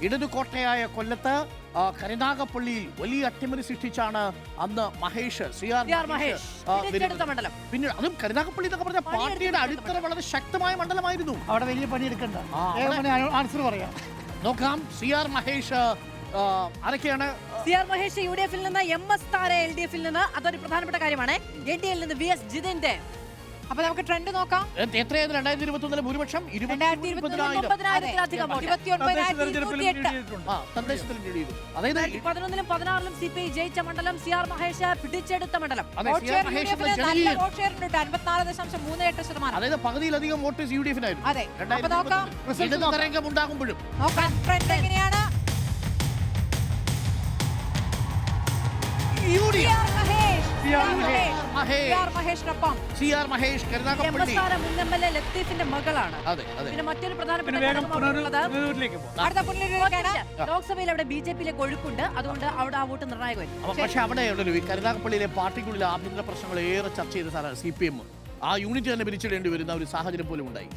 ഇടതുകോട്ടയായ കൊല്ലത്ത് കരുനാഗപ്പള്ളിയിൽ വലിയ അട്ടിമറി സൃഷ്ടിച്ചാണ് അന്ന് മഹേഷ് മഹേഷ് മണ്ഡലം. പിന്നീട് അതും കരുനാഗപ്പള്ളി എന്നൊക്കെ പറഞ്ഞ പാർട്ടിയുടെ അടിത്തറ വളരെ ശക്തമായ മണ്ഡലമായിരുന്നു. അവിടെ വലിയ പണിയെടുക്കണ്ട, ആൻസർ പറയാം. നോക്കാം. CR മഹേഷ് ആരൊക്കെയാണ്? CR മഹേഷ് UDF-ൽ നിന്ന്, MS താര LDF-ൽ നിന്ന്. അതൊരു പ്രധാനപ്പെട്ട കാര്യമാണ്. NDA-ൽ നിന്ന് VS ജിതിന്റെ. അപ്പൊ നമുക്ക് ട്രെൻഡ് നോക്കാം. എത്രയായിരുന്നു 2021 ഭൂരിപക്ഷം? 20,000-ലധികം വോട്ട്. 29,208. തദ്ദേശത്തിൽ ലീഡ് ചെയ്തു. അതായത് 2011-ലും 2016-ലും CPI ജയിച്ച മണ്ഡലം, CR മഹേഷ് പിടിച്ചെടുത്ത മണ്ഡലം. വോട്ട് ഷെയർ UDF-ന് നല്ല വോട്ട് ഷെയർ ഉണ്ട്, 54.38%. അതായത് പകുതിയിലധികം വോട്ട് UDF-നായിരുന്നു. അതെ. അപ്പൊ നോക്കാം തരംഗം ഉണ്ടാകുമ്പോഴും. നോക്കാം ട്രെൻഡ് എങ്ങനെയാണ്. CR മഹേഷ് കരുനാഗപ്പള്ളി. MS താര മുൻ MLA ലത്തീഫിന്റെ മകളാണ്. പിന്നെ മറ്റൊരു പ്രധാനപ്പെട്ട ലോക്സഭയിൽ അവിടെ BJP-യിലേക്ക് ഒഴുക്കുണ്ട്. അതുകൊണ്ട് അവിടെ ആ വോട്ട് നിർണായകമായിരുന്നു. പക്ഷെ അവിടെ കരുനാഗപ്പള്ളിയിലെ പാർട്ടിക്കുള്ളിൽ ആഭ്യന്തര പ്രശ്നങ്ങൾ ഏറെ ചർച്ച ചെയ്ത സാറാണ് CPM. ആ യൂണിറ്റ് തന്നെ പിരിച്ചിടേണ്ടി വരുന്ന ഒരു സാഹചര്യം പോലും ഉണ്ടായി.